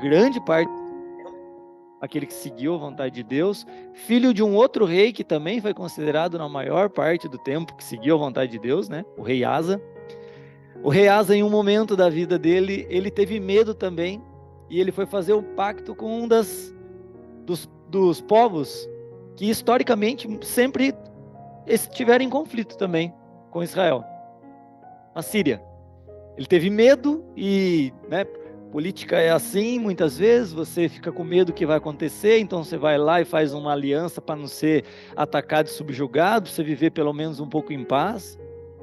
grande parte, aquele que seguiu a vontade de Deus, filho de um outro rei que também foi considerado na maior parte do tempo que seguiu a vontade de Deus, né? O rei Asa. O rei Asa, em um momento da vida dele, ele teve medo também, e ele foi fazer um pacto com um dos povos que historicamente sempre estiveram em conflito também com Israel, a Síria. Ele teve medo e, né, política é assim, muitas vezes você fica com medo do que vai acontecer, então você vai lá e faz uma aliança para não ser atacado e subjugado, para você viver pelo menos um pouco em paz,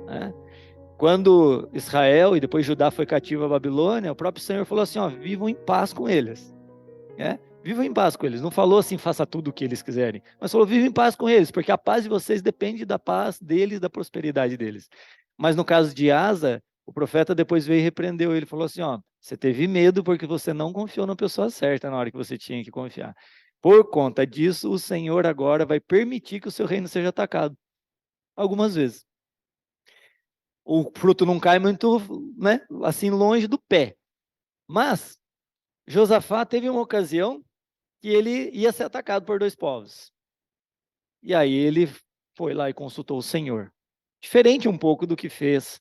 né? Quando Israel e depois Judá foi cativo à Babilônia, o próprio Senhor falou assim, ó, vivam em paz com eles, né? Vivam em paz com eles. Não falou assim, faça tudo o que eles quiserem, mas falou, vivam em paz com eles, porque a paz de vocês depende da paz deles, da prosperidade deles. Mas no caso de Asa, o profeta depois veio e repreendeu ele, falou assim, ó, você teve medo porque você não confiou na pessoa certa na hora que você tinha que confiar. Por conta disso, o Senhor agora vai permitir que o seu reino seja atacado. Algumas vezes. O fruto não cai muito, né, assim longe do pé. Mas Josafá teve uma ocasião que ele ia ser atacado por dois povos. E aí ele foi lá e consultou o Senhor. Diferente um pouco do que fez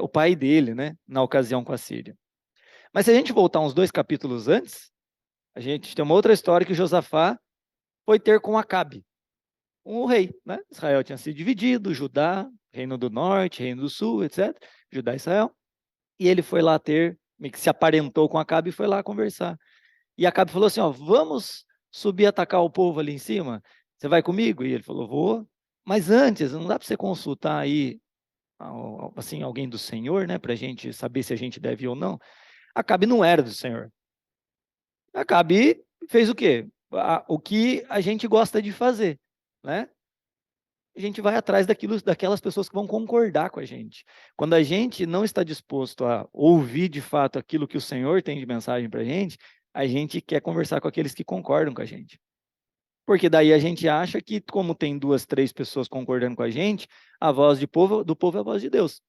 o pai dele, né, na ocasião com a Síria. Mas se a gente voltar uns 2 capítulos antes, a gente tem uma outra história que Josafá foi ter com Acabe, um rei, né? Israel tinha sido dividido, Judá, reino do norte, reino do sul, etc. Judá e Israel. E ele foi lá ter, meio que se aparentou com Acabe e foi lá conversar. E Acabe falou assim, ó, vamos subir e atacar o povo ali em cima? Você vai comigo? E ele falou, vou. Mas antes, não dá para você consultar aí, assim, alguém do Senhor, né? Para a gente saber se a gente deve ir ou não. Acabe não era do Senhor. Acabe fez o quê? O que a gente gosta de fazer, né? A gente vai atrás daquelas pessoas que vão concordar com a gente. Quando a gente não está disposto a ouvir de fato aquilo que o Senhor tem de mensagem para a gente quer conversar com aqueles que concordam com a gente. Porque daí a gente acha que, como tem 2, 3 pessoas concordando com a gente, a voz do povo é a voz de Deus.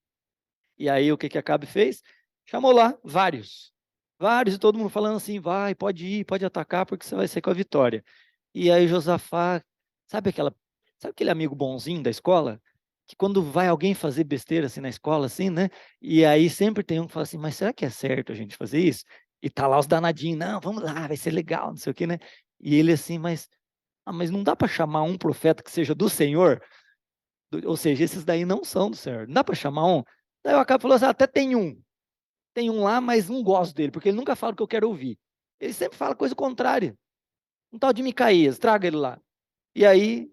E aí o que que Acabe fez? Chamou lá vários. Vários, e todo mundo falando assim, vai, pode ir, pode atacar, porque você vai ser com a vitória. E aí Josafá, sabe sabe aquele amigo bonzinho da escola? Que quando vai alguém fazer besteira assim na escola, assim, né? E aí sempre tem um que fala assim, mas será que é certo a gente fazer isso? E tá lá os danadinhos, não, vamos lá, vai ser legal, não sei o quê, né? E ele assim, mas não dá para chamar um profeta que seja do Senhor? Ou seja, esses daí não são do Senhor. Não dá para chamar um? Daí o Acabe falou assim, até tem um. Tem um lá, mas não gosto dele, porque ele nunca fala o que eu quero ouvir. Ele sempre fala coisa contrária. Um tal de Micaías, traga ele lá. E aí,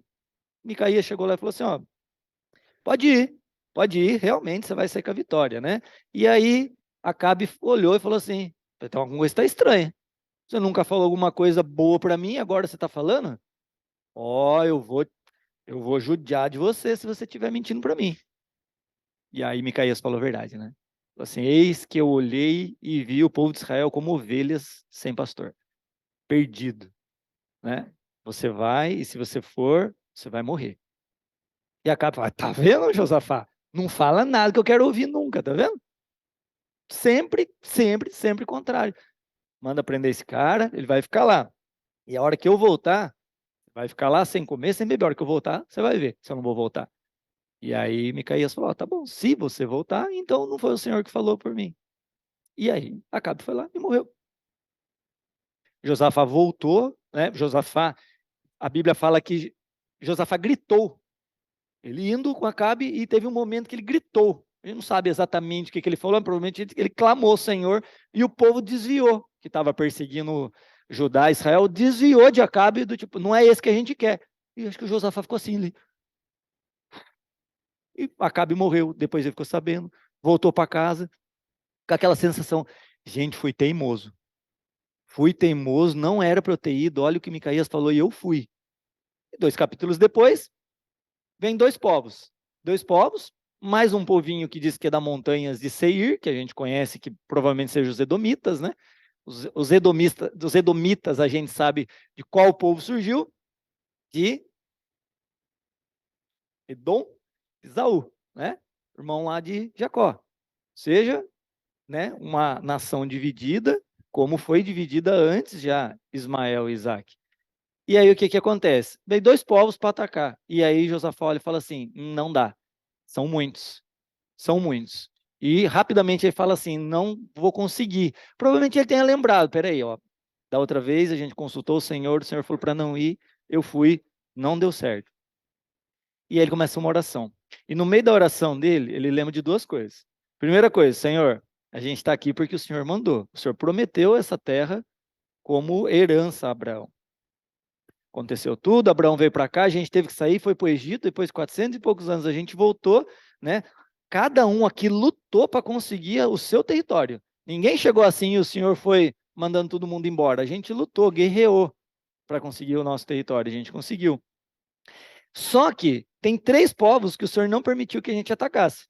Micaías chegou lá e falou assim, ó, pode ir, realmente você vai sair com a vitória, né? E aí, Acabe olhou e falou assim, então alguma coisa está estranha. Você nunca falou alguma coisa boa para mim, agora você está falando? Ó, eu vou judiar de você se você estiver mentindo para mim. E aí Micaías falou a verdade, né? Falou assim, eis que eu olhei e vi o povo de Israel como ovelhas sem pastor, perdido, né? Você vai, e se você for, você vai morrer. E Acabe fala, tá vendo, Josafá? Não fala nada que eu quero ouvir nunca, tá vendo? Sempre, sempre, sempre contrário. Manda prender esse cara, ele vai ficar lá. E a hora que eu voltar, vai ficar lá sem comer, sem beber. A hora que eu voltar, você vai ver se eu não vou voltar. E aí Micaías falou, tá bom, se você voltar, então não foi o Senhor que falou por mim. E aí Acabe foi lá e morreu. Josafá voltou, né? A Bíblia fala que Josafá gritou. Ele indo com Acabe e teve um momento que ele gritou. A gente não sabe exatamente o que ele falou, provavelmente ele clamou ao Senhor e o povo desviou, que estava perseguindo Judá, Israel, desviou de Acabe do tipo, não é esse que a gente quer. E acho que o Josafá ficou assim ali. E Acabe morreu, depois ele ficou sabendo, voltou para casa, com aquela sensação, gente, fui teimoso. Fui teimoso, não era para eu ter ido, olha o que Micaías falou e eu fui. E 2 capítulos depois, vem dois povos. Dois povos, mais um povinho que diz que é da montanhas de Seir, que a gente conhece, que provavelmente sejam os Edomitas, né? Dos Edomitas a gente sabe de qual povo surgiu, de Edom, Esaú, né? Irmão lá de Jacó. Ou seja, né, uma nação dividida, como foi dividida antes já Ismael e Isaac. E aí o que acontece? Veio dois povos para atacar. E aí Josafá olha e fala assim: não dá, são muitos, são muitos. E rapidamente ele fala assim: não vou conseguir. Provavelmente ele tenha lembrado: peraí, ó, da outra vez a gente consultou o Senhor falou para não ir, eu fui, não deu certo. E aí ele começa uma oração. E no meio da oração dele, ele lembra de duas coisas. Primeira coisa: Senhor, a gente está aqui porque o Senhor mandou. O Senhor prometeu essa terra como herança a Abraão. Aconteceu tudo, Abraão veio para cá, a gente teve que sair, foi para o Egito, depois de 400 e poucos anos a gente voltou, né? Cada um aqui lutou para conseguir o seu território. Ninguém chegou assim e o Senhor foi mandando todo mundo embora. A gente lutou, guerreou para conseguir o nosso território, a gente conseguiu. Só que tem três povos que o Senhor não permitiu que a gente atacasse.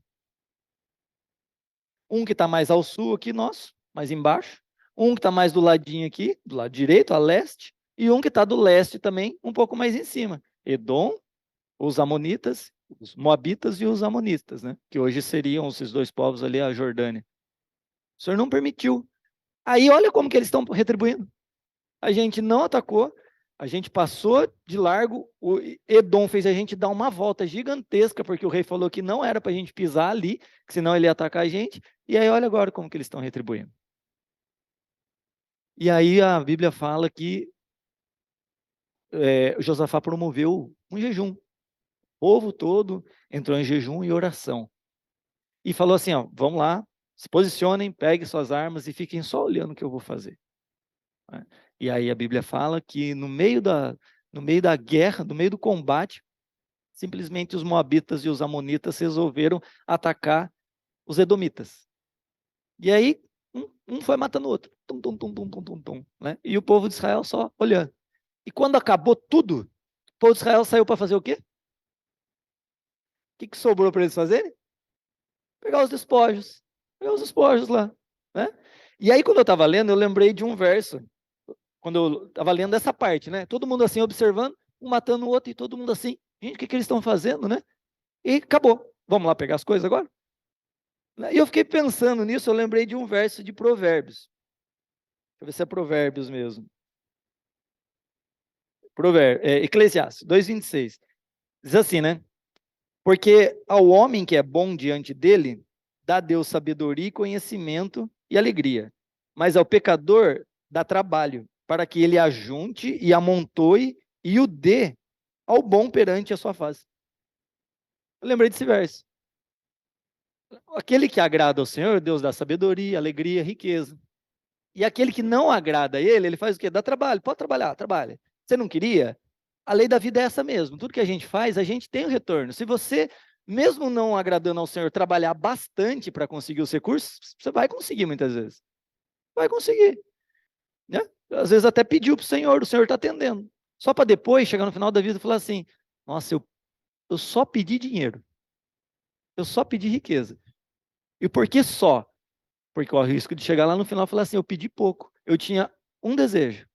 Um que está mais ao sul aqui, nosso, mais embaixo. Um que está mais do ladinho aqui, do lado direito, a leste. E um que está do leste também, um pouco mais em cima. Edom, os amonitas, os moabitas e os amonitas, né? Que hoje seriam esses dois povos ali, a Jordânia. O Senhor não permitiu. Aí olha como que eles estão retribuindo. A gente não atacou, a gente passou de largo, o Edom fez a gente dar uma volta gigantesca, porque o rei falou que não era para a gente pisar ali, que senão ele ia atacar a gente, e aí olha agora como que eles estão retribuindo. E aí a Bíblia fala que Josafá promoveu um jejum. O povo todo entrou em jejum e oração. E falou assim, ó, vamos lá, se posicionem, peguem suas armas e fiquem só olhando o que eu vou fazer. E aí a Bíblia fala que no meio da guerra, no meio do combate, simplesmente os moabitas e os amonitas resolveram atacar os edomitas. E aí um foi matando o outro, tum, tum, tum, tum, tum, tum, tum, né? E o povo de Israel só olhando. E quando acabou tudo, o povo de Israel saiu para fazer o quê? O que sobrou para eles fazerem? Pegar os despojos. Pegar os despojos lá, né? E aí quando eu estava lendo, eu lembrei de um verso quando eu estava lendo essa parte, né? Todo mundo assim observando, um matando o outro e todo mundo assim, gente, o que eles estão fazendo, né? E acabou. Vamos lá pegar as coisas agora? E eu fiquei pensando nisso, eu lembrei de um verso de Provérbios. Deixa eu ver se é Provérbios mesmo. Eclesiastes 2:26. Diz assim, né? Porque ao homem que é bom diante dele, dá Deus sabedoria e conhecimento e alegria. Mas ao pecador dá trabalho, para que ele ajunte e amontoe e o dê ao bom perante a sua face. Eu lembrei desse verso. Aquele que agrada ao Senhor, Deus dá sabedoria, alegria, riqueza. E aquele que não agrada a ele, ele faz o quê? Dá trabalho. Pode trabalhar, trabalha. Você não queria? A lei da vida é essa mesmo. Tudo que a gente faz, a gente tem o retorno. Se você, mesmo não agradando ao Senhor, trabalhar bastante para conseguir os recursos, você vai conseguir muitas vezes. Vai conseguir. Né? Às vezes até pediu para o Senhor está atendendo. Só para depois, chegar no final da vida e falar assim, nossa, eu só pedi dinheiro. Eu só pedi riqueza. E por que só? Porque o risco de chegar lá no final e falar assim, eu pedi pouco. Eu tinha um desejo.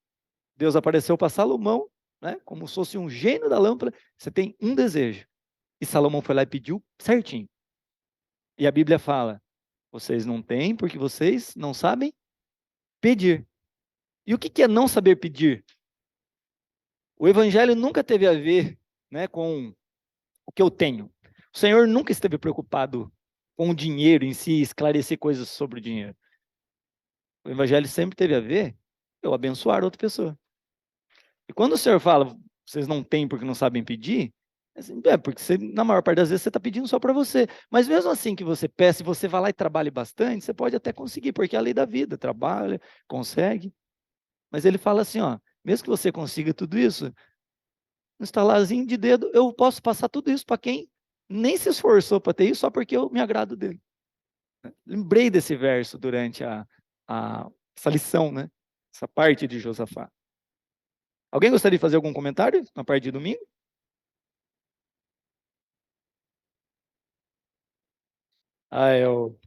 Deus apareceu para Salomão, né, como se fosse um gênio da lâmpada. Você tem um desejo. E Salomão foi lá e pediu certinho. E a Bíblia fala, vocês não têm porque vocês não sabem pedir. E o que é não saber pedir? O evangelho nunca teve a ver, né, com o que eu tenho. O Senhor nunca esteve preocupado com o dinheiro em si, esclarecer coisas sobre o dinheiro. O evangelho sempre teve a ver eu abençoar outra pessoa. E quando o Senhor fala, vocês não têm porque não sabem pedir, porque você, na maior parte das vezes você está pedindo só para você. Mas mesmo assim que você peça e você vai lá e trabalhe bastante, você pode até conseguir, porque é a lei da vida, trabalha, consegue. Mas ele fala assim, ó, mesmo que você consiga tudo isso, um estalarzinho de dedo, eu posso passar tudo isso para quem nem se esforçou para ter isso, só porque eu me agrado dele. Lembrei desse verso durante essa lição, né? Essa parte de Josafá. Alguém gostaria de fazer algum comentário na parte de domingo? Eu.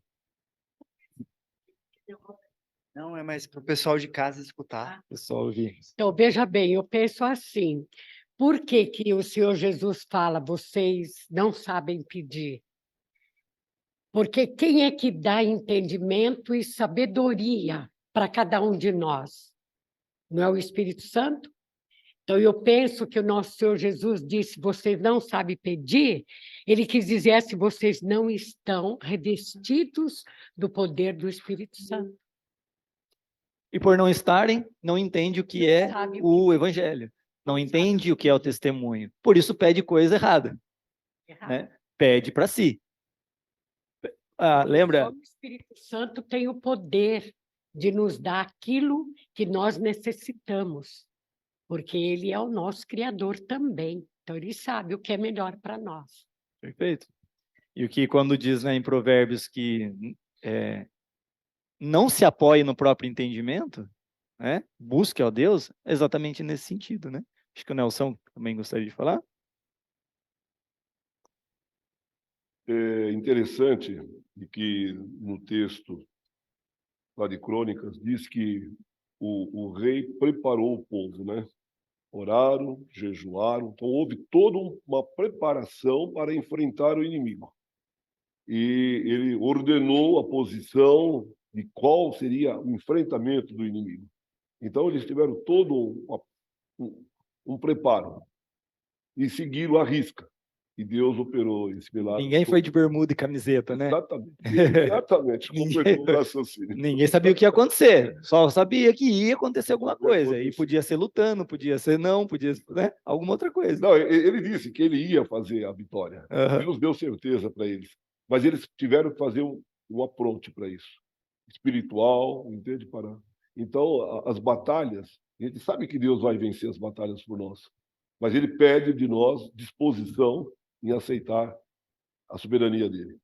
Não, é mais para o pessoal de casa escutar. Pessoal ouvir. Então, veja bem, eu penso assim, por que que o Senhor Jesus fala, vocês não sabem pedir? Porque quem é que dá entendimento e sabedoria para cada um de nós. Não é o Espírito Santo? Então, eu penso que o nosso Senhor Jesus disse, vocês não sabem pedir, ele quis dizer se vocês não estão revestidos do poder do Espírito Santo. E por não estarem, não entende o que é Sabe o evangelho. Não entende o que é o testemunho. Por isso pede coisa errada, né? Pede para si. Lembra? Só o Espírito Santo tem o poder de nos dar aquilo que nós necessitamos, porque ele é o nosso Criador também. Então, ele sabe o que é melhor para nós. Perfeito. E o que quando diz, né, em Provérbios que não se apoie no próprio entendimento, né? Busque ao Deus, é exatamente nesse sentido, né? Acho que o Nelson também gostaria de falar. É interessante que no texto lá de Crônicas diz que o rei preparou o povo, né? Oraram, jejuaram, então houve toda uma preparação para enfrentar o inimigo. E ele ordenou a posição de qual seria o enfrentamento do inimigo. Então eles tiveram todo um preparo e seguiram à risca. E Deus operou esse milagre. Ninguém foi de bermuda e camiseta, né? Exatamente. Exatamente. Completou o raciocínio. Ninguém sabia o que ia acontecer. Só sabia que ia acontecer alguma coisa. E podia ser lutando, podia ser não, podia ser, né? Alguma outra coisa. Não, ele disse que ele ia fazer a vitória. Deus deu certeza para eles. Mas eles tiveram que fazer um approach para isso. Espiritual, entende? Então, as batalhas, a gente sabe que Deus vai vencer as batalhas por nós. Mas ele pede de nós disposição em aceitar a soberania dele.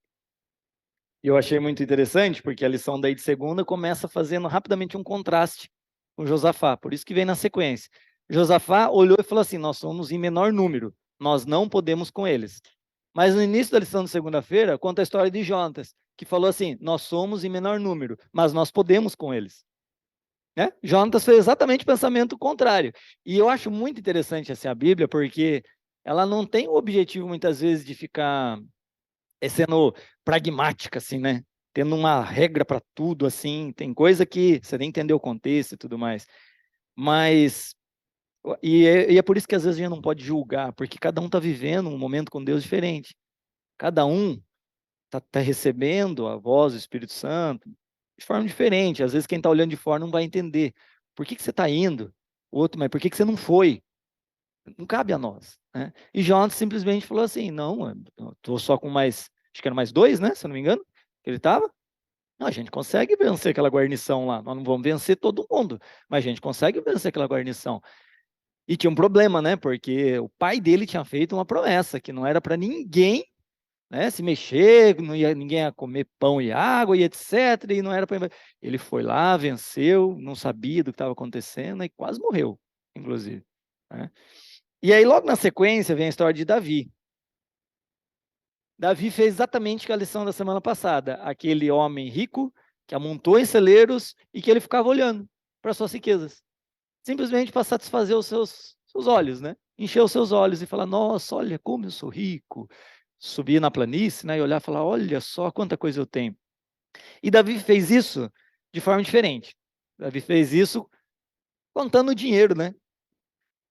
Eu achei muito interessante, porque a lição daí de segunda começa fazendo rapidamente um contraste com Josafá, por isso que vem na sequência. Josafá olhou e falou assim, nós somos em menor número, nós não podemos com eles. Mas no início da lição de segunda-feira, conta a história de Jonatas, que falou assim, nós somos em menor número, mas nós podemos com eles. Né? Jonatas fez exatamente o pensamento contrário. E eu acho muito interessante assim, a Bíblia, porque ela não tem o objetivo, muitas vezes, de ficar sendo pragmática, assim, né? Tendo uma regra para tudo, assim. Tem coisa que você nem entendeu o contexto e tudo mais. Mas... E é por isso que às vezes a gente não pode julgar, porque cada um está vivendo um momento com Deus diferente. Cada um está recebendo a voz do Espírito Santo de forma diferente. Às vezes quem está olhando de fora não vai entender. Por que você está indo? O outro, mas por que você não foi? Não cabe a nós. Né? E Jonas simplesmente falou assim, não, estou só com mais, acho que eram mais 2, né? Se eu não me engano, que ele estava. A gente consegue vencer aquela guarnição lá. Nós não vamos vencer todo mundo, mas a gente consegue vencer aquela guarnição. E tinha um problema, né? Porque o pai dele tinha feito uma promessa que não era para ninguém, né, se mexer, ninguém ia comer pão e água e etc. E não era para... Ele foi lá, venceu, não sabia do que estava acontecendo e quase morreu, inclusive. Né? E aí, logo na sequência, vem a história de Davi. Davi fez exatamente a lição da semana passada. Aquele homem rico que amontou em celeiros e que ele ficava olhando para suas riquezas. Simplesmente para satisfazer os seus olhos, né? Encher os seus olhos e falar, nossa, olha como eu sou rico. Subir na planície, né? E olhar e falar, olha só quanta coisa eu tenho. E Davi fez isso de forma diferente. Davi fez isso contando o dinheiro, né?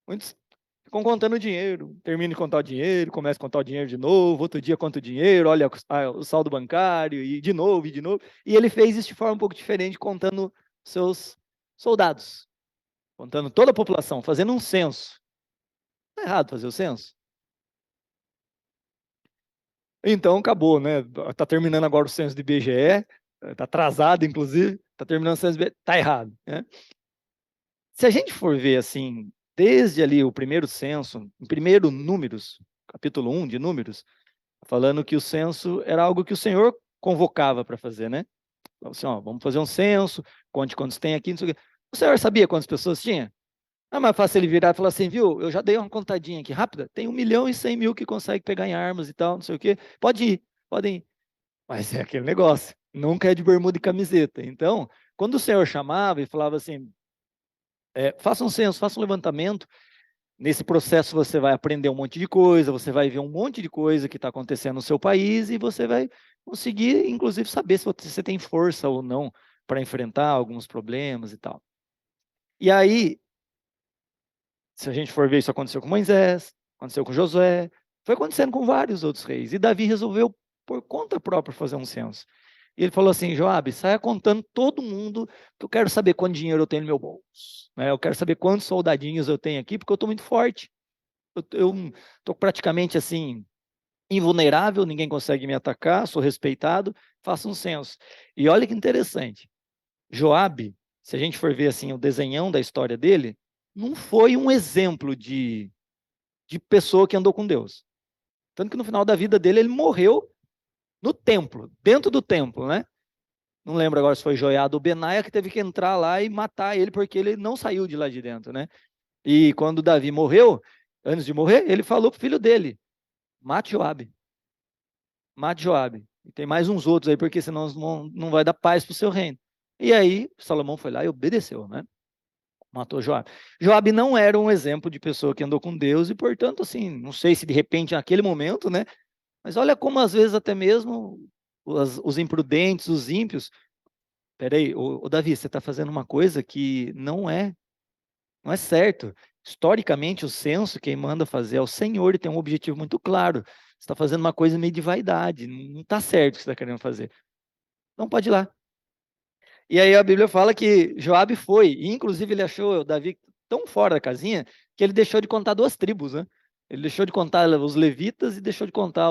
Muitos ficam contando o dinheiro, termina de contar o dinheiro, começa a contar o dinheiro de novo, outro dia conta o dinheiro, olha o saldo bancário, e de novo, e de novo. E ele fez isso de forma um pouco diferente, contando seus soldados, contando toda a população, fazendo um censo. Não é errado fazer o censo? Então, acabou, né? Está terminando agora o censo do IBGE, está atrasado, inclusive, está terminando o censo do IBGE, está errado. Né? Se a gente for ver, assim, desde ali o primeiro censo, em primeiro Números, capítulo 1 de Números, falando que o censo era algo que o Senhor convocava para fazer, né? Então, assim, ó, vamos fazer um censo, conte quantos tem aqui, não sei o quê. O Senhor sabia quantas pessoas tinha? É mais fácil ele virar e falar assim, viu, eu já dei uma contadinha aqui, rápida, tem 1.100.000 que consegue pegar em armas e tal, não sei o quê, pode ir, podem ir. Mas é aquele negócio, nunca é de bermuda e camiseta. Então, quando o Senhor chamava e falava assim, faça um censo, faça um levantamento, nesse processo você vai aprender um monte de coisa, você vai ver um monte de coisa que está acontecendo no seu país e você vai conseguir, inclusive, saber se você tem força ou não para enfrentar alguns problemas e tal. E aí, se a gente for ver, isso aconteceu com Moisés, aconteceu com Josué, foi acontecendo com vários outros reis. E Davi resolveu, por conta própria, fazer um censo. E ele falou assim: Joabe, saia contando todo mundo, que eu quero saber quanto dinheiro eu tenho no meu bolso. Né? Eu quero saber quantos soldadinhos eu tenho aqui, porque eu estou muito forte. Eu estou praticamente assim, invulnerável, ninguém consegue me atacar, sou respeitado, faça um censo. E olha que interessante, Joabe, se a gente for ver assim o desenhão da história dele, não foi um exemplo de pessoa que andou com Deus. Tanto que no final da vida dele, ele morreu no templo, dentro do templo, né? Não lembro agora se foi Joiada ou Benaia que teve que entrar lá e matar ele, porque ele não saiu de lá de dentro, né? E quando Davi morreu, antes de morrer, ele falou pro filho dele: mate Joabe. Mate Joabe. E tem mais uns outros aí, porque senão não vai dar paz pro seu reino. E aí, Salomão foi lá e obedeceu, né? Matou Joabe. Joabe não era um exemplo de pessoa que andou com Deus e, portanto, assim, não sei se de repente naquele momento, né? Mas olha como às vezes até mesmo os imprudentes, os ímpios. Peraí, ô Davi, você está fazendo uma coisa que não é certo. Historicamente, o censo, quem manda fazer é o Senhor e tem um objetivo muito claro. Você está fazendo uma coisa meio de vaidade, não está certo o que você está querendo fazer. Não pode ir lá. E aí a Bíblia fala que Joabe foi, e inclusive ele achou Davi tão fora da casinha que ele deixou de contar 2 tribos, né? Ele deixou de contar os levitas e deixou de contar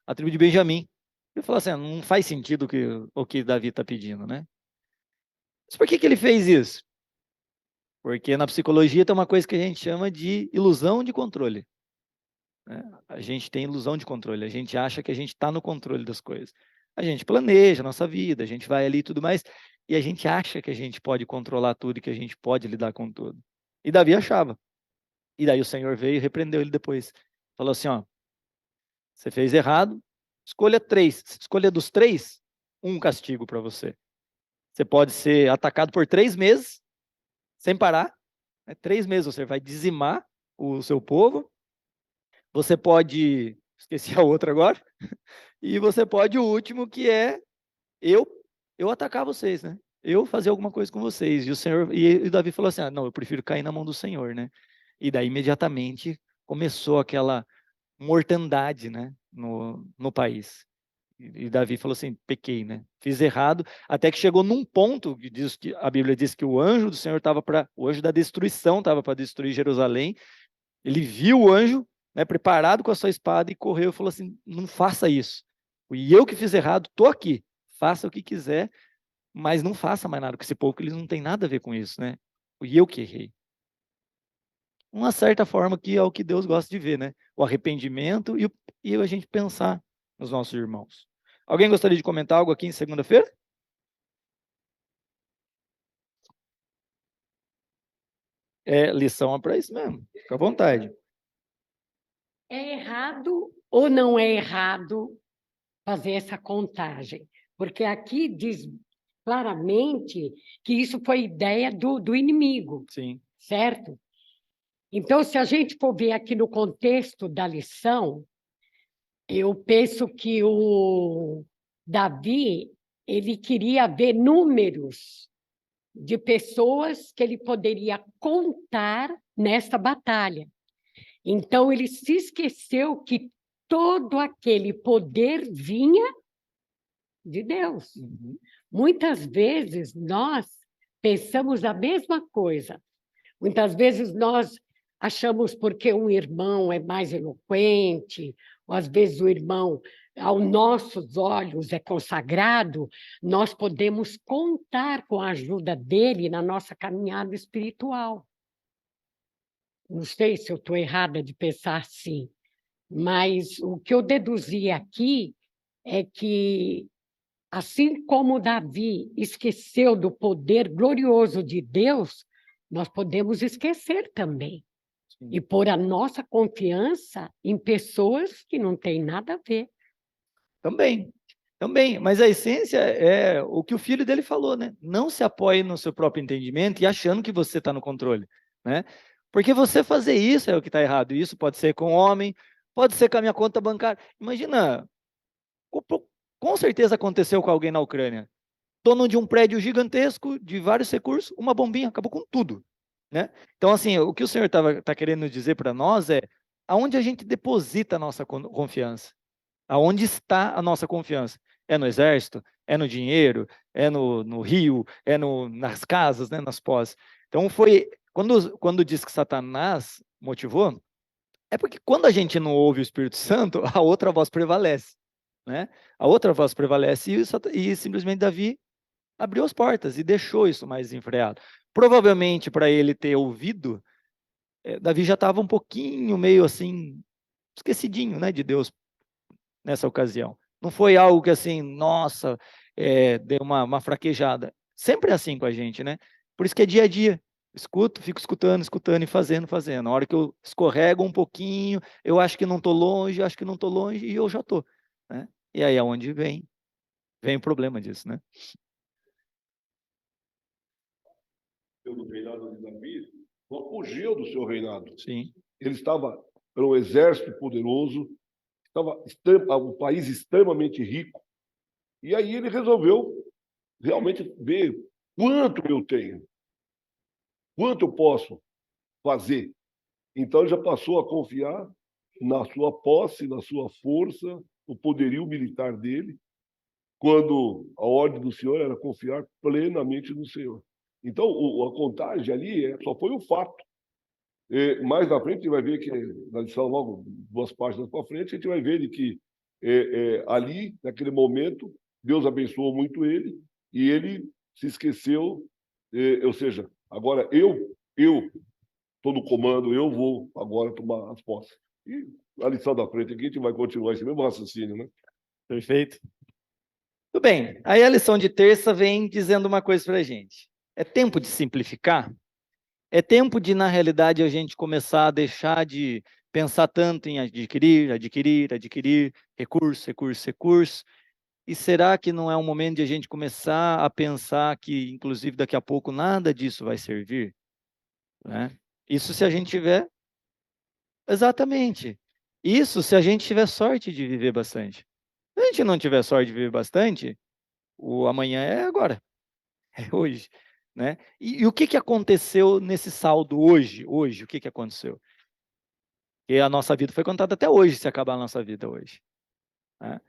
a tribo de Benjamim. Ele falou assim: não faz sentido o que Davi está pedindo, né? Mas por que ele fez isso? Porque na psicologia tem uma coisa que a gente chama de ilusão de controle. Né? A gente tem ilusão de controle, a gente acha que a gente está no controle das coisas. A gente planeja a nossa vida, a gente vai ali e tudo mais, e a gente acha que a gente pode controlar tudo e que a gente pode lidar com tudo. E Davi achava. E daí o Senhor veio e repreendeu ele depois. Falou assim: ó, você fez errado, escolha 3. Escolha dos 3, um castigo para você. Você pode ser atacado por 3 meses, sem parar. 3 meses você vai dizimar o seu povo. Você pode, esqueci a outra agora, e você pode o último, que é eu atacar vocês, né? Eu fazer alguma coisa com vocês. E o Senhor, e Davi falou assim: não, eu prefiro cair na mão do Senhor, né? E daí imediatamente começou aquela mortandade, né, no país. E Davi falou assim: pequei, né? Fiz errado, até que chegou num ponto que diz que a Bíblia diz que o anjo do Senhor o anjo da destruição estava para destruir Jerusalém. Ele viu o anjo, né, preparado com a sua espada e correu e falou assim: não faça isso. E eu que fiz errado, estou aqui. Faça o que quiser, mas não faça mais nada com esse povo, que eles não têm nada a ver com isso, né? E eu que errei. Uma certa forma que é o que Deus gosta de ver, né? O arrependimento e a gente pensar nos nossos irmãos. Alguém gostaria de comentar algo aqui em segunda-feira? Lição é para isso mesmo. Fica à vontade. É errado ou não é errado fazer essa contagem? Porque aqui diz claramente que isso foi ideia do inimigo, Sim. certo? Então, se a gente for ver aqui no contexto da lição, eu penso que o Davi, ele queria ver números de pessoas que ele poderia contar nesta batalha. Então, ele se esqueceu que todo aquele poder vinha de Deus. Uhum. Muitas vezes nós pensamos a mesma coisa. Muitas vezes nós achamos porque um irmão é mais eloquente, ou às vezes o irmão, aos nossos olhos, é consagrado, nós podemos contar com a ajuda dele na nossa caminhada espiritual. Não sei se eu estou errada de pensar assim, mas o que eu deduzi aqui é que, assim como Davi esqueceu do poder glorioso de Deus, nós podemos esquecer também. Sim. E pôr a nossa confiança em pessoas que não têm nada a ver. Também, mas a essência é o que o filho dele falou, né? Não se apoie no seu próprio entendimento e achando que você está no controle, né? Porque você fazer isso é o que está errado. Isso pode ser com homem, pode ser com a minha conta bancária. Imagina, com certeza aconteceu com alguém na Ucrânia. dono de um prédio gigantesco, de vários recursos, uma bombinha, acabou com tudo, né? Então, assim, o que o Senhor tá querendo dizer para nós é aonde a gente deposita a nossa confiança. Aonde está a nossa confiança? É no exército? É no dinheiro? É no rio? É nas casas, né? Nas posses? Então, quando diz que Satanás motivou, é porque quando a gente não ouve o Espírito Santo, a outra voz prevalece, né? A outra voz prevalece e simplesmente Davi abriu as portas e deixou isso mais desenfreado. Provavelmente, para ele ter ouvido, Davi já estava um pouquinho meio assim, esquecidinho, né, de Deus nessa ocasião. Não foi algo que assim, nossa, deu uma fraquejada. Sempre é assim com a gente, né? Por isso que é dia a dia. Escuto, fico escutando, escutando e fazendo. A hora que eu escorrego um pouquinho, eu acho que não estou longe, acho que não estou longe e eu já estou, né? E aí é onde vem o problema disso, né? Do reinado de Davi, no apogeu do seu reinado. Sim. Ele era um exército poderoso, estava um país extremamente rico, e aí ele resolveu realmente ver quanto eu tenho, quanto eu posso fazer. Então ele já passou a confiar na sua posse, na sua força, no poderio militar dele, quando a ordem do Senhor era confiar plenamente no Senhor. Então, a contagem ali só foi um fato. Mais na frente, a gente vai ver que, na lição, logo 2 páginas para frente, a gente vai ver de que ali, naquele momento, Deus abençoou muito ele e ele se esqueceu, ou seja, agora eu estou no comando, eu vou agora tomar as posses. E a lição da frente aqui, a gente vai continuar esse mesmo raciocínio, né? Perfeito. Tudo bem. Aí a lição de terça vem dizendo uma coisa para a gente. É tempo de simplificar? É tempo de, na realidade, a gente começar a deixar de pensar tanto em adquirir recurso. E será que não é um momento de a gente começar a pensar que, inclusive, daqui a pouco nada disso vai servir? Né? Isso se a gente tiver... Exatamente. Isso se a gente tiver sorte de viver bastante. Se a gente não tiver sorte de viver bastante, o amanhã é agora, é hoje, né? E o que aconteceu nesse saldo hoje? Hoje, o que aconteceu? Que a nossa vida foi contada até hoje, se acabar a nossa vida hoje, né?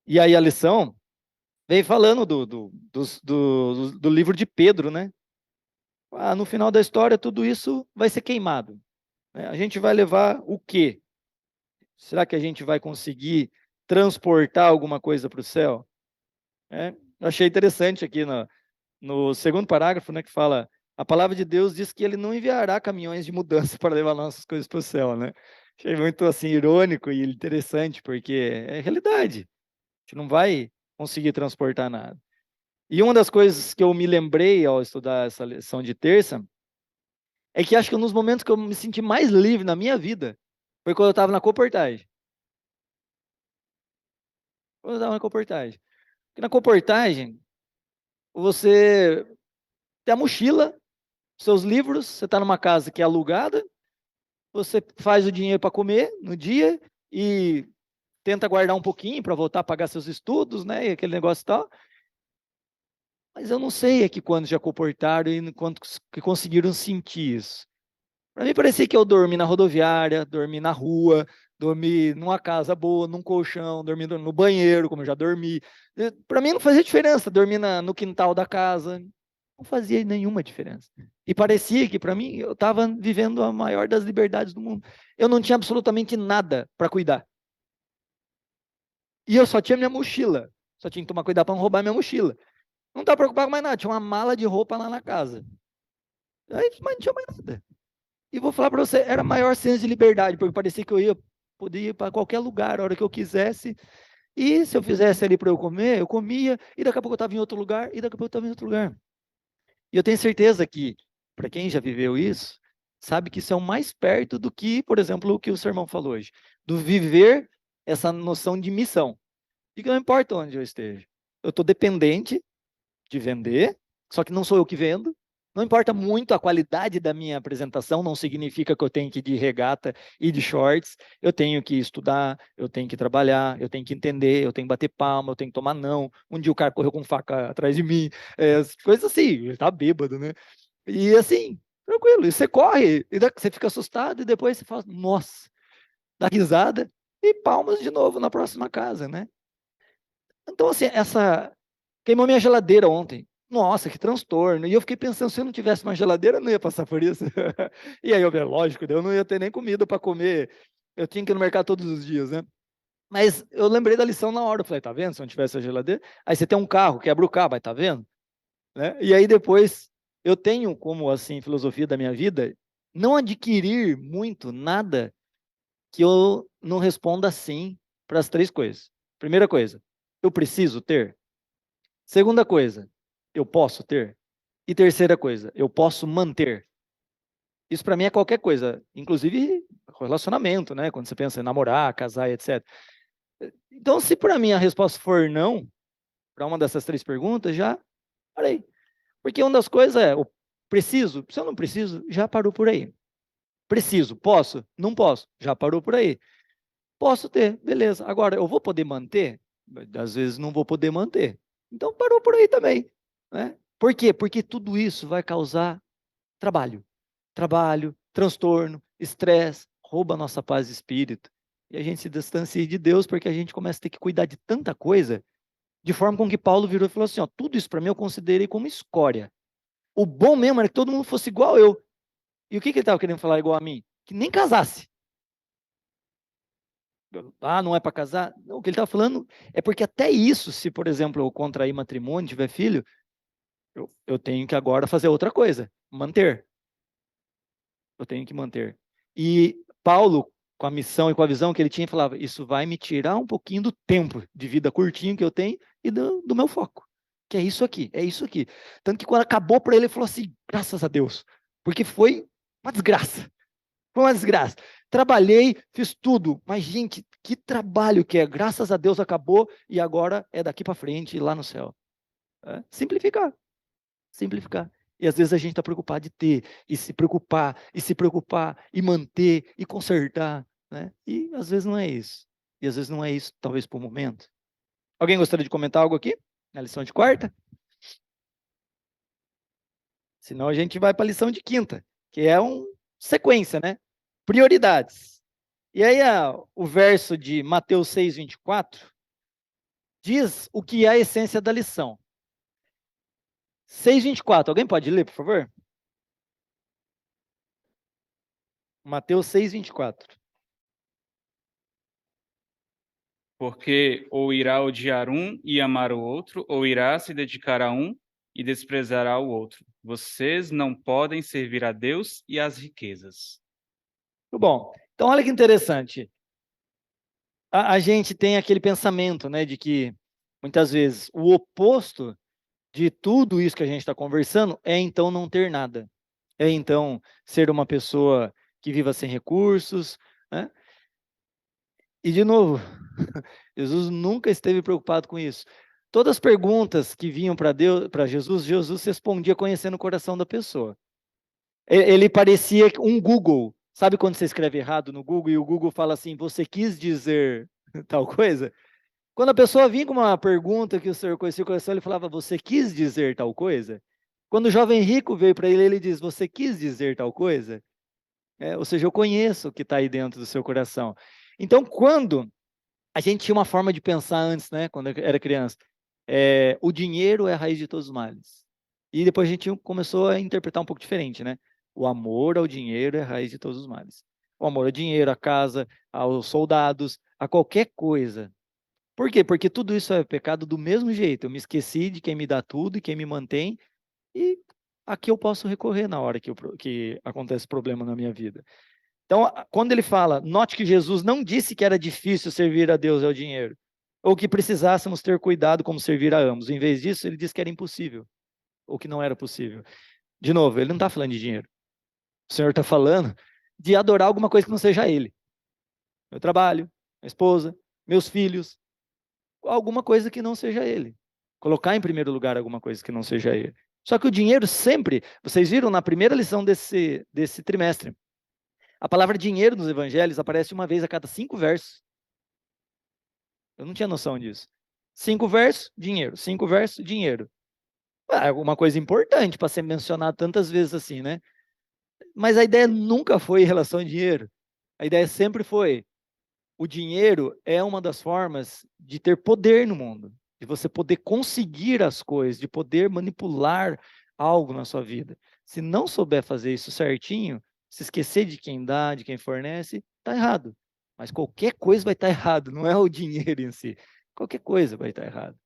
E aí a lição vem falando do livro de Pedro, né? No final da história, tudo isso vai ser queimado, né? A gente vai levar o quê? Será que a gente vai conseguir transportar alguma coisa para o céu? Eu achei interessante aqui no segundo parágrafo, né, que fala, a palavra de Deus diz que ele não enviará caminhões de mudança para levar nossas coisas para o céu, né? Achei muito assim irônico e interessante, porque é realidade. A gente não vai conseguir transportar nada. E uma das coisas que eu me lembrei ao estudar essa lição de terça é que acho que um dos momentos que eu me senti mais livre na minha vida foi quando eu estava na Coportage. Quando eu estava na Coportage. Porque na Coportage, você tem a mochila, seus livros, você está numa casa que é alugada, você faz o dinheiro para comer no dia e tenta guardar um pouquinho para voltar a pagar seus estudos, né? E aquele negócio e tal. Mas eu não sei aqui quando já comportaram e quando que conseguiram sentir isso. Para mim parecia que eu dormi na rodoviária, dormi na rua, dormi numa casa boa, num colchão, dormi no banheiro, como eu já dormi. Para mim não fazia diferença dormir no quintal da casa. Não fazia nenhuma diferença. E parecia que, para mim, eu estava vivendo a maior das liberdades do mundo. Eu não tinha absolutamente nada para cuidar. E eu só tinha minha mochila. Só tinha que tomar cuidado para não roubar minha mochila. Não estava preocupado com mais nada. Tinha uma mala de roupa lá na casa. Aí, mas não tinha mais nada. E vou falar para você, era a maior senso de liberdade, porque parecia que podia ir para qualquer lugar, a hora que eu quisesse. E se eu fizesse ali para eu comer, eu comia, e daqui a pouco eu estava em outro lugar, e daqui a pouco eu estava em outro lugar. E eu tenho certeza que, para quem já viveu isso, sabe que isso é o mais perto do que, por exemplo, o que o sermão falou hoje, do viver essa noção de missão. De que não importa onde eu esteja. Eu estou dependente de vender, só que não sou eu que vendo, Não importa muito a qualidade da minha apresentação, não significa que eu tenho que ir de regata e de shorts. Eu tenho que estudar, eu tenho que trabalhar, eu tenho que entender, eu tenho que bater palma, eu tenho que tomar não. Um dia o cara correu com faca atrás de mim, coisas assim, ele tá bêbado, né? E assim, tranquilo, e você corre, e você fica assustado, e depois você fala, nossa, dá risada, e palmas de novo na próxima casa, né? Então, assim, queimou minha geladeira ontem. Nossa, que transtorno. E eu fiquei pensando, se eu não tivesse uma geladeira, eu não ia passar por isso. E aí, lógico, eu não ia ter nem comida para comer. Eu tinha que ir no mercado todos os dias, né? Mas eu lembrei da lição na hora. Eu falei, tá vendo? Se não tivesse a geladeira. Aí você tem um carro, quebra o carro, vai, tá vendo? Né? E aí depois, eu tenho como, assim, filosofia da minha vida, não adquirir muito nada que eu não responda sim para as 3 coisas. Primeira coisa, eu preciso ter. Segunda coisa, eu posso ter. E terceira coisa, eu posso manter. Isso para mim é qualquer coisa, inclusive relacionamento, né? Quando você pensa em namorar, casar, etc. Então, se para mim a resposta for não, para uma dessas 3 perguntas, já parei. Porque uma das coisas é, eu preciso? Se eu não preciso, já parou por aí. Preciso? Posso? Não posso? Já parou por aí. Posso ter, beleza. Agora, eu vou poder manter? Às vezes não vou poder manter. Então, parou por aí também. Né? Por quê? Porque tudo isso vai causar trabalho. Trabalho, transtorno, estresse, rouba a nossa paz de espírito. E a gente se distancia de Deus porque a gente começa a ter que cuidar de tanta coisa, de forma com que Paulo virou e falou assim, ó, tudo isso para mim eu considerei como escória. O bom mesmo era que todo mundo fosse igual eu. E o que ele estava querendo falar igual a mim? Que nem casasse. Ah, não é para casar? Não, o que ele estava falando é porque até isso, se, por exemplo, eu contrair matrimônio, tiver filho, eu tenho que agora fazer outra coisa, manter. Eu tenho que manter. E Paulo, com a missão e com a visão que ele tinha, falava, isso vai me tirar um pouquinho do tempo de vida curtinho que eu tenho e do meu foco, que é isso aqui, é isso aqui. Tanto que quando acabou para ele, ele falou assim, graças a Deus, porque foi uma desgraça. Foi uma desgraça. Trabalhei, fiz tudo, mas, gente, que trabalho que é. Graças a Deus acabou e agora é daqui para frente, lá no céu. Simplificar. Simplificar. E às vezes a gente está preocupado de ter, e se preocupar, e manter, e consertar. Né? E às vezes não é isso. E às vezes não é isso, talvez por momento. Alguém gostaria de comentar algo aqui? Na lição de quarta? Senão a gente vai para a lição de quinta, que é uma sequência, né? Prioridades. E aí o verso de Mateus 6, 24, diz o que é a essência da lição. 6, 24, alguém pode ler, por favor? Mateus 6, 24. Porque ou irá odiar um e amar o outro, ou irá se dedicar a um e desprezará o outro. Vocês não podem servir a Deus e às riquezas. Muito bom. Então, olha que interessante. A gente tem aquele pensamento, né, de que, muitas vezes, o oposto de tudo isso que a gente está conversando é, então, não ter nada. É, então, ser uma pessoa que viva sem recursos, né? E, de novo, Jesus nunca esteve preocupado com isso. Todas as perguntas que vinham para Deus, para Jesus, Jesus respondia conhecendo o coração da pessoa. Ele parecia um Google. Sabe quando você escreve errado no Google e o Google fala assim, você quis dizer tal coisa? Quando a pessoa vinha com uma pergunta que o Senhor conhecia o coração, ele falava, você quis dizer tal coisa? Quando o jovem rico veio para ele, ele diz, você quis dizer tal coisa? Ou seja, eu conheço o que está aí dentro do seu coração. Então, quando a gente tinha uma forma de pensar antes, né, quando eu era criança, o dinheiro é a raiz de todos os males. E depois a gente começou a interpretar um pouco diferente, né? O amor ao dinheiro é a raiz de todos os males. O amor ao dinheiro, à casa, aos soldados, a qualquer coisa. Por quê? Porque tudo isso é pecado do mesmo jeito. Eu me esqueci de quem me dá tudo e quem me mantém, e aqui eu posso recorrer na hora que acontece problema na minha vida. Então, quando ele fala, note que Jesus não disse que era difícil servir a Deus e ao dinheiro, ou que precisássemos ter cuidado como servir a ambos. Em vez disso, ele disse que era impossível, ou que não era possível. De novo, ele não está falando de dinheiro. O Senhor está falando de adorar alguma coisa que não seja ele. Meu trabalho, minha esposa, meus filhos, alguma coisa que não seja ele. Colocar em primeiro lugar alguma coisa que não seja ele. Só que o dinheiro sempre, vocês viram na primeira lição desse trimestre, a palavra dinheiro nos evangelhos aparece uma vez a cada 5 versos. Eu não tinha noção disso. 5 versos, dinheiro. 5 versos, dinheiro. É uma coisa importante para ser mencionado tantas vezes assim, né? Mas a ideia nunca foi em relação ao dinheiro. A ideia sempre foi: o dinheiro é uma das formas de ter poder no mundo, de você poder conseguir as coisas, de poder manipular algo na sua vida. Se não souber fazer isso certinho, se esquecer de quem dá, de quem fornece, está errado. Mas qualquer coisa vai estar errado, não é o dinheiro em si. Qualquer coisa vai estar errado.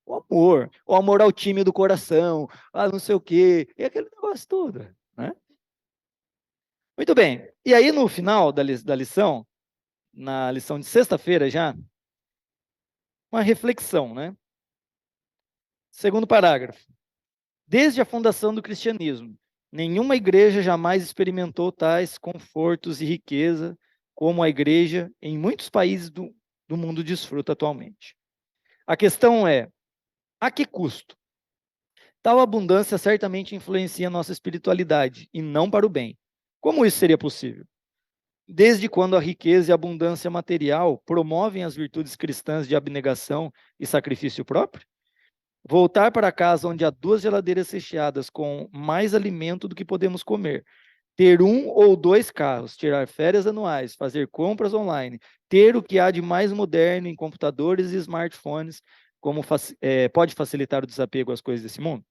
O amor ao time do coração, não sei o quê, e aquele negócio todo, né? Muito bem. E aí, no final da lição, na lição de sexta-feira já, uma reflexão, né? Segundo parágrafo. Desde a fundação do cristianismo, nenhuma igreja jamais experimentou tais confortos e riqueza como a igreja em muitos países do mundo desfruta atualmente. A questão é: a que custo? Tal abundância certamente influencia nossa espiritualidade, e não para o bem. Como isso seria possível? Desde quando a riqueza e a abundância material promovem as virtudes cristãs de abnegação e sacrifício próprio? Voltar para casa onde há 2 geladeiras recheadas com mais alimento do que podemos comer, ter 1 ou 2 carros, tirar férias anuais, fazer compras online, ter o que há de mais moderno em computadores e smartphones, como pode facilitar o desapego às coisas desse mundo?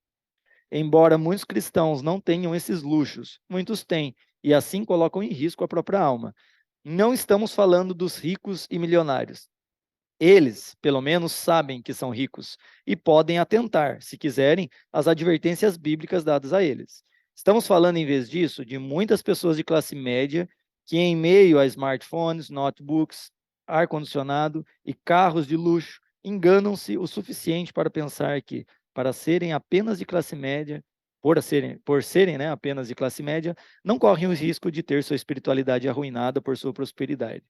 Embora muitos cristãos não tenham esses luxos, muitos têm, e assim colocam em risco a própria alma. Não estamos falando dos ricos e milionários. Eles, pelo menos, sabem que são ricos e podem atentar, se quiserem, às advertências bíblicas dadas a eles. Estamos falando, em vez disso, de muitas pessoas de classe média que, em meio a smartphones, notebooks, ar-condicionado e carros de luxo, enganam-se o suficiente para pensar que, para serem apenas de classe média, por serem, né, apenas de classe média, não correm o risco de ter sua espiritualidade arruinada por sua prosperidade.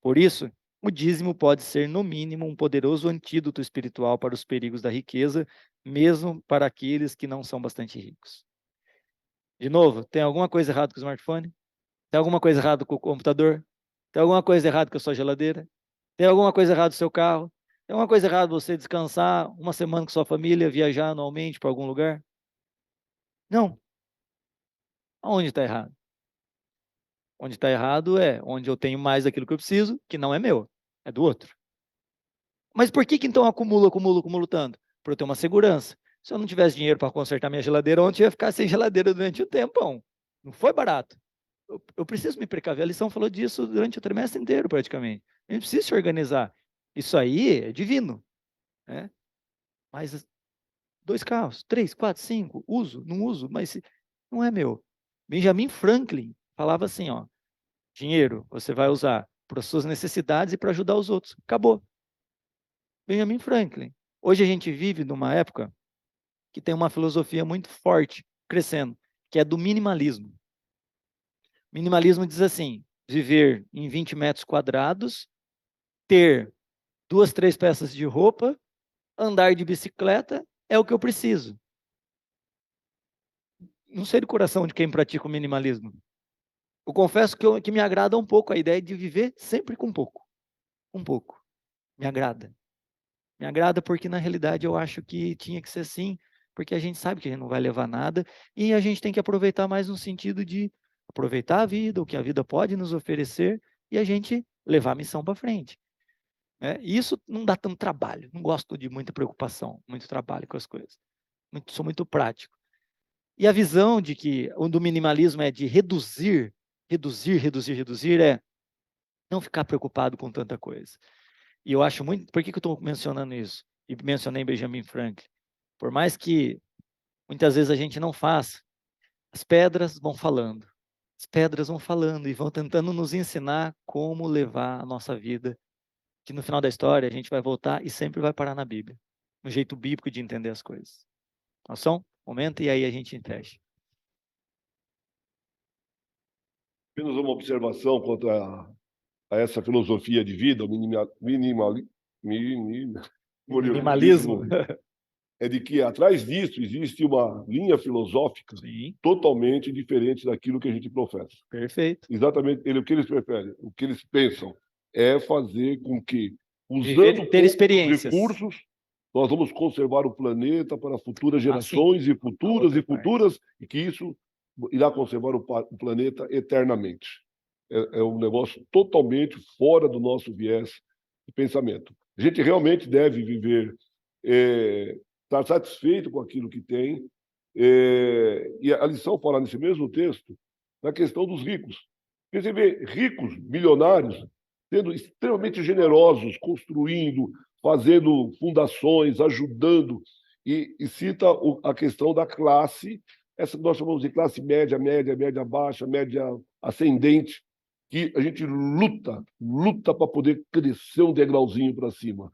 Por isso, o dízimo pode ser, no mínimo, um poderoso antídoto espiritual para os perigos da riqueza, mesmo para aqueles que não são bastante ricos. De novo, tem alguma coisa errada com o smartphone? Tem alguma coisa errada com o computador? Tem alguma coisa errada com a sua geladeira? Tem alguma coisa errada com o seu carro? Tem alguma coisa errada você descansar uma semana com sua família, viajar anualmente para algum lugar? Não. Aonde está errado? Onde está errado é onde eu tenho mais daquilo que eu preciso, que não é meu, é do outro. Mas por que então acumulo tanto? Para eu ter uma segurança. Se eu não tivesse dinheiro para consertar minha geladeira, ontem eu ia ficar sem geladeira durante um tempão. Não foi barato. Eu preciso me precaver. A lição falou disso durante o trimestre inteiro, praticamente. A gente precisa se organizar. Isso aí é divino, né? Mas 2 carros, 3, 4, 5, uso, não uso, mas não é meu. Benjamin Franklin falava assim, ó: dinheiro você vai usar para as suas necessidades e para ajudar os outros. Acabou. Benjamin Franklin. Hoje a gente vive numa época que tem uma filosofia muito forte, crescendo, que é do minimalismo. Minimalismo diz assim: viver em 20 metros quadrados, ter 2, 3 peças de roupa, andar de bicicleta, é o que eu preciso. Não sei do coração de quem pratica o minimalismo. Eu confesso que me agrada um pouco a ideia de viver sempre com pouco. Um pouco. Me agrada. Me agrada porque, na realidade, eu acho que tinha que ser assim, porque a gente sabe que a gente não vai levar nada e a gente tem que aproveitar mais no sentido de aproveitar a vida, o que a vida pode nos oferecer e a gente levar a missão para frente. E isso não dá tanto trabalho. Não gosto de muita preocupação, muito trabalho com as coisas. Sou muito prático. E a visão de que o do minimalismo é de reduzir é não ficar preocupado com tanta coisa. E eu acho muito... Por que eu estou mencionando isso? E mencionei Benjamin Franklin. Por mais que muitas vezes a gente não faça, as pedras vão falando. As pedras vão falando e vão tentando nos ensinar como levar a nossa vida, que no final da história a gente vai voltar e sempre vai parar na Bíblia. Um jeito bíblico de entender as coisas. Noção? Momento e aí a gente fecha. Apenas uma observação quanto a essa filosofia de vida, o minimalismo. é de que atrás disso existe uma linha filosófica Sim, totalmente diferente daquilo que a gente professa. perfeito. Exatamente o que eles preferem, o que eles pensam é fazer com que, Viver e usando ter poucos experiências. recursos, nós vamos conservar o planeta para futuras sim. gerações e futuras outra e futuras, e que isso irá conservar o planeta eternamente. É um negócio totalmente fora do nosso viés de pensamento. A gente realmente deve viver, estar satisfeito com aquilo que tem, e a lição fala nesse mesmo texto da questão dos ricos. Porque você vê ricos, milionários, sendo extremamente generosos, construindo, fazendo fundações, ajudando, e cita a questão da classe, essa que nós chamamos de classe média, média, média baixa, média ascendente, que a gente luta para poder crescer um degrauzinho para cima.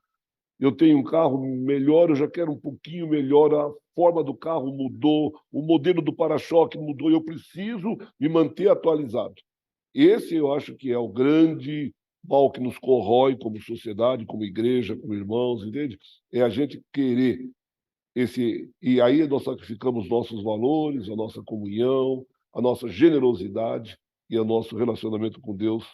Eu tenho um carro melhor, eu já quero um pouquinho melhor, a forma do carro mudou, o modelo do para-choque mudou, eu preciso me manter atualizado. Esse eu acho que é o grande mal que nos corrói como sociedade, como igreja, como irmãos, entende? É a gente querer e aí nós sacrificamos nossos valores, a nossa comunhão, a nossa generosidade e o nosso relacionamento com Deus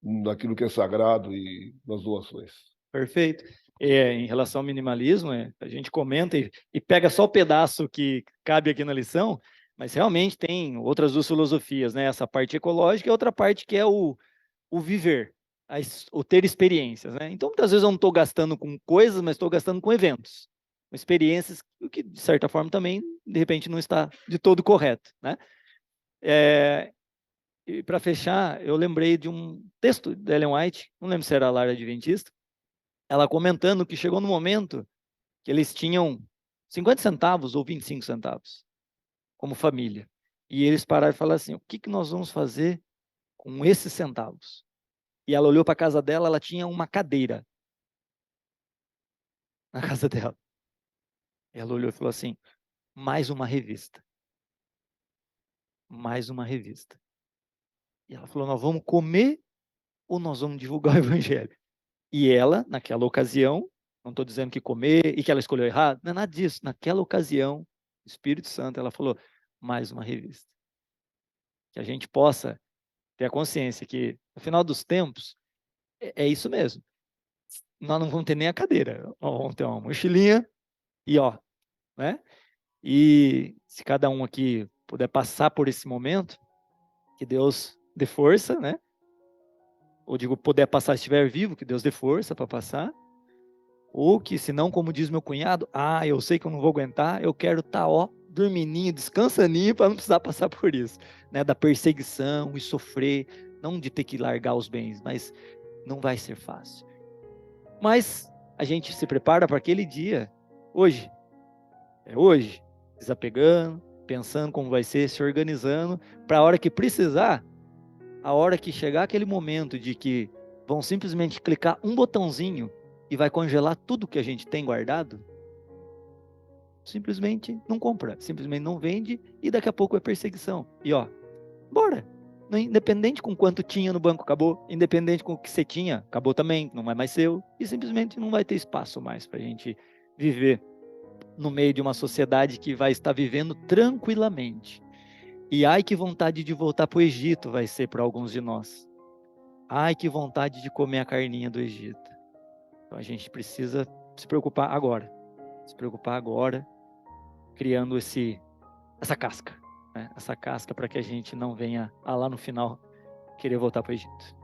naquilo que é sagrado e nas doações. Perfeito. Em relação ao minimalismo, a gente comenta e pega só o pedaço que cabe aqui na lição, mas realmente tem outras duas filosofias, né? Essa parte ecológica e outra parte que é o viver, o ter experiências, né? Então, muitas vezes eu não estou gastando com coisas, mas estou gastando com eventos, com experiências, o que, de certa forma, também, de repente, não está de todo correto, né? E para fechar, eu lembrei de um texto da Ellen White, não lembro se era a Lara Adventista, ela comentando que chegou no momento que eles tinham 50 centavos ou 25 centavos, como família. E eles pararam e falaram assim, o que nós vamos fazer com esses centavos? E ela olhou para a casa dela, ela tinha uma cadeira na casa dela. Ela olhou e falou assim, mais uma revista. Mais uma revista. E ela falou, nós vamos comer ou nós vamos divulgar o evangelho? E ela, naquela ocasião, não estou dizendo que comer e que ela escolheu errado, não é nada disso. Naquela ocasião, o Espírito Santo, ela falou, mais uma revista. Que a gente possa ter a consciência que, no final dos tempos, é isso mesmo. Nós não vamos ter nem a cadeira, nós vamos ter uma mochilinha e ó, né? E se cada um aqui puder passar por esse momento, que Deus dê força, né? Ou digo, puder passar se estiver vivo, que Deus dê força para passar. Ou que, se não, como diz meu cunhado, eu sei que eu não vou aguentar, eu quero estar, ó, dormininho, descansaninho, para não precisar passar por isso, né? Da perseguição e sofrer, não de ter que largar os bens, mas não vai ser fácil. Mas a gente se prepara para aquele dia, hoje. É hoje, desapegando, pensando como vai ser, se organizando, para a hora que precisar, a hora que chegar aquele momento de que vão simplesmente clicar um botãozinho e vai congelar tudo que a gente tem guardado, simplesmente não compra, simplesmente não vende e daqui a pouco é perseguição. E ó, bora! Independente com quanto tinha no banco, acabou. Independente com o que você tinha, acabou também, não é mais seu. E simplesmente não vai ter espaço mais para a gente viver no meio de uma sociedade que vai estar vivendo tranquilamente. E ai que vontade de voltar para o Egito vai ser para alguns de nós. Ai que vontade de comer a carninha do Egito. Então a gente precisa se preocupar agora. Se preocupar agora, criando essa casca. Né? Essa casca para que a gente não venha lá no final querer voltar para o Egito.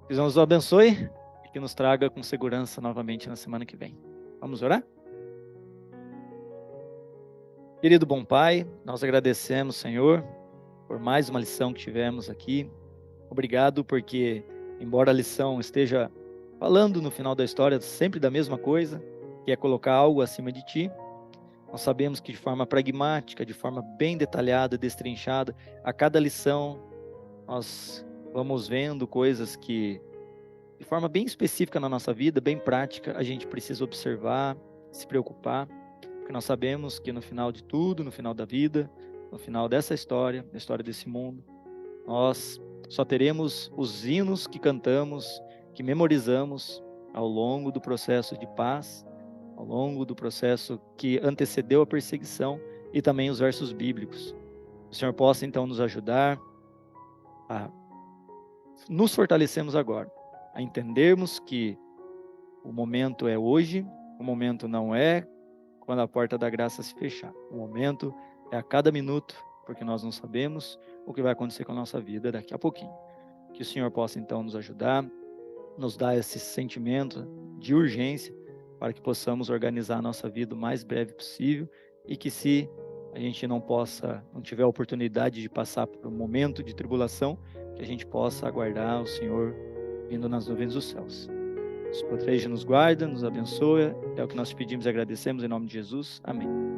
Que Deus nos abençoe e que nos traga com segurança novamente na semana que vem. Vamos orar? Querido bom Pai, nós agradecemos, Senhor, por mais uma lição que tivemos aqui. Obrigado porque, embora a lição esteja falando no final da história sempre da mesma coisa, que é colocar algo acima de Ti, nós sabemos que de forma pragmática, de forma bem detalhada, destrinchada, a cada lição nós vamos vendo coisas que, de forma bem específica na nossa vida, bem prática, a gente precisa observar, se preocupar, porque nós sabemos que no final de tudo, no final da vida, no final dessa história, da história desse mundo, nós só teremos os hinos que cantamos, que memorizamos ao longo do processo de paz, ao longo do processo que antecedeu a perseguição e também os versos bíblicos. O Senhor possa então nos ajudar a nos fortalecermos agora, a entendermos que o momento é hoje, o momento não é quando a porta da graça se fechar. O momento é a cada minuto, porque nós não sabemos o que vai acontecer com a nossa vida daqui a pouquinho. Que o Senhor possa então nos ajudar, nos dar esse sentimento de urgência para que possamos organizar a nossa vida o mais breve possível e que se a gente não tiver a oportunidade de passar por um momento de tribulação, que a gente possa aguardar o Senhor vindo nas nuvens dos céus. Nos proteja, nos guarda, nos abençoa. É o que nós pedimos e agradecemos em nome de Jesus. Amém.